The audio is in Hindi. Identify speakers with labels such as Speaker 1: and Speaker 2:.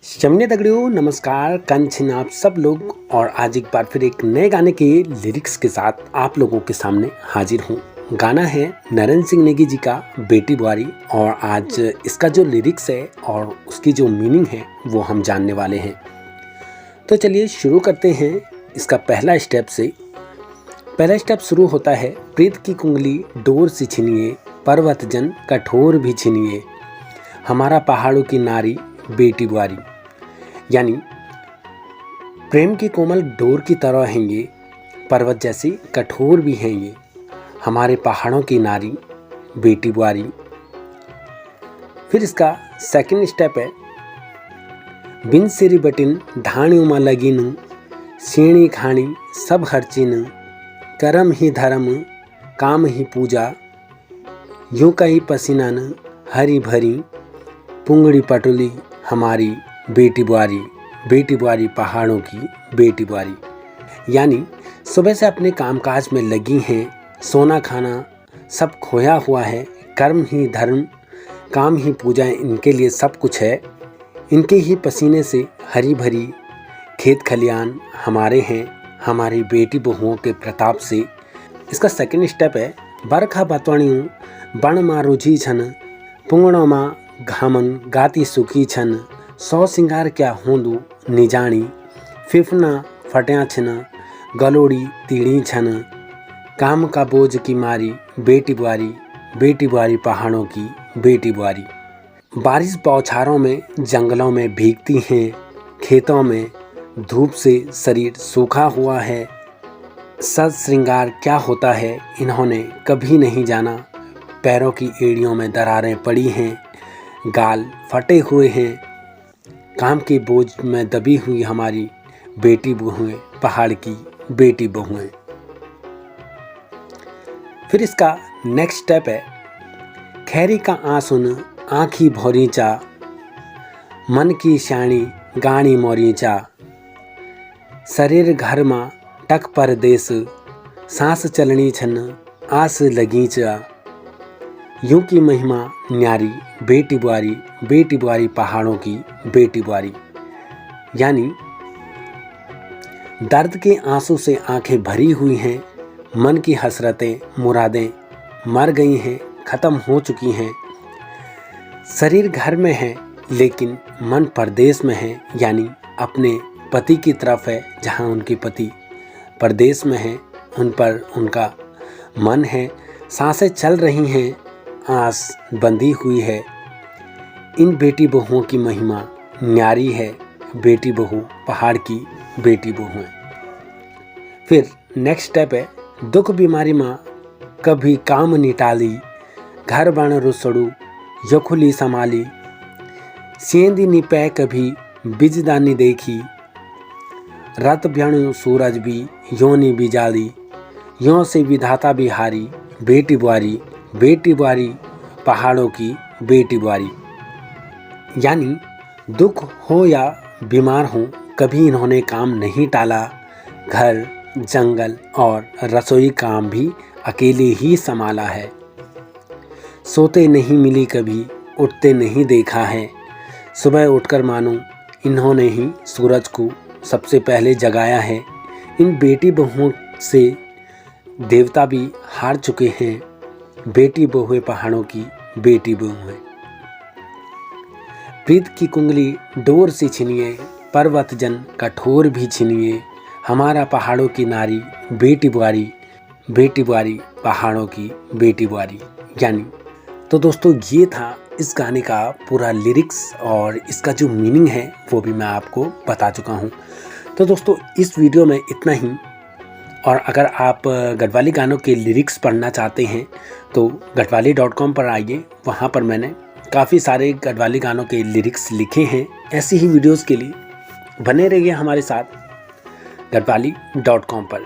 Speaker 1: शमने दगड़ियों नमस्कार कंचन आप सब लोग और आज एक बार फिर एक नए गाने के लिरिक्स के साथ आप लोगों के सामने हाजिर हूँ। गाना है नरेंद्र सिंह नेगी जी का बेटी बुआरी और आज इसका जो लिरिक्स है और उसकी जो मीनिंग है वो हम जानने वाले हैं। तो चलिए शुरू करते हैं इसका पहला स्टेप से। पहला स्टेप शुरू होता है प्रीत की कुंगली डोर से छिनिए, पर्वत जन कठोर भी छिनिए, हमारा पहाड़ों की नारी बेटी बुआरी। यानी प्रेम की कोमल डोर की तरह हैं ये, पर्वत जैसी कठोर भी हैं ये, हमारे पहाड़ों की नारी बेटी बुआरी। फिर इसका सेकंड स्टेप है बिन सिरी बटिन धाणी उमा लगिन, सीणी खाणी सब हरचिन, करम ही धर्म काम ही पूजा, यूं कही पसीनान हरी भरी, पुंगड़ी पटुली हमारी बेटी बुआरी, बेटी बुआरी पहाड़ों की बेटी बुआरी। यानी सुबह से अपने कामकाज में लगी हैं, सोना खाना सब खोया हुआ है, कर्म ही धर्म काम ही पूजा इनके लिए सब कुछ है, इनके ही पसीने से हरी भरी खेत खलियान हमारे हैं, हमारी बेटी बहुओं के प्रताप से। इसका सेकंड स्टेप है बरखा बतवणियों बण माँ रुझी छन, पुंगड़ों माँ घामन गाती सुखी छन, सौ सिंगार क्या होंदू निजाणी, फिफना फट्या छन गलोड़ी तीड़ी छन, काम का बोझ की मारी बेटी बुआरी, बेटी बुआरी पहाड़ों की बेटी बुआरी। बारिश बौछारों में जंगलों में भीगती हैं, खेतों में धूप से शरीर सूखा हुआ है, सज श्रृंगार क्या होता है इन्होंने कभी नहीं जाना, पैरों की एड़ियों में दरारें पड़ी हैं, गाल फटे हुए हैं, काम के बोझ में दबी हुई हमारी बेटी बहुएं पहाड़ की बेटी बहुएं। फिर इसका नेक्स्ट स्टेप है खैरी का आंसुन आँखी भौरीचा, मन की शाणी गाणी मोरीचा, शरीर घर माँ टक परदेस, सांस चलनी छन आस लगीचा, यूं की महिमा न्यारी बेटी बुआरी, बेटी बुआरी पहाड़ों की बेटी बुआरी। यानी दर्द के आंसू से आंखें भरी हुई हैं, मन की हसरतें मुरादें मर गई हैं, ख़त्म हो चुकी हैं, शरीर घर में है लेकिन मन परदेश में है, यानी अपने पति की तरफ है जहाँ उनके पति परदेश में है, उन पर उनका मन है, सांसें चल रही हैं, आस बंधी हुई है। इन बेटी बहुओं की महिमा न्यारी है, बेटी बहू पहाड़ की बेटी बहू है। फिर नेक्स्ट स्टेप है दुख बीमारी माँ कभी काम निटाली, घर बण रुसड़ू यखुली संभाली, सेंदी निपै कभी बिजदानी देखी, रत ब्यणु सूरज भी योनी बिजाली, यों से विधाता बिहारी बेटी बुआरी, बेटी बुआरी पहाड़ों की बेटी बुआरी। यानी दुख हो या बीमार हो कभी इन्होंने काम नहीं टाला, घर जंगल और रसोई काम भी अकेले ही संभाला है, सोते नहीं मिली कभी उठते नहीं देखा है, सुबह उठकर मानो इन्होंने ही सूरज को सबसे पहले जगाया है। इन बेटी बहुओं से देवता भी हार चुके हैं, बेटी बहुएं पहाड़ों की बेटी बहुएं। प्रीत की कुंगली डोर से छिनिए, पर्वत जन कठोर भी छिनिए, हमारा पहाड़ों की नारी बेटी बुआरी, बेटी बुआरी पहाड़ों की बेटी बुआरी। यानी तो दोस्तों ये था इस गाने का पूरा लिरिक्स और इसका जो मीनिंग है वो भी मैं आपको बता चुका हूँ। तो दोस्तों इस वीडियो में इतना ही, और अगर आप गढ़वाली गानों के लिरिक्स पढ़ना चाहते हैं तो गढ़वाली.com पर आइए, वहाँ पर मैंने काफ़ी सारे गढ़वाली गानों के लिरिक्स लिखे हैं। ऐसी ही वीडियोस के लिए बने रहिए हमारे साथ गढ़वाली.com पर।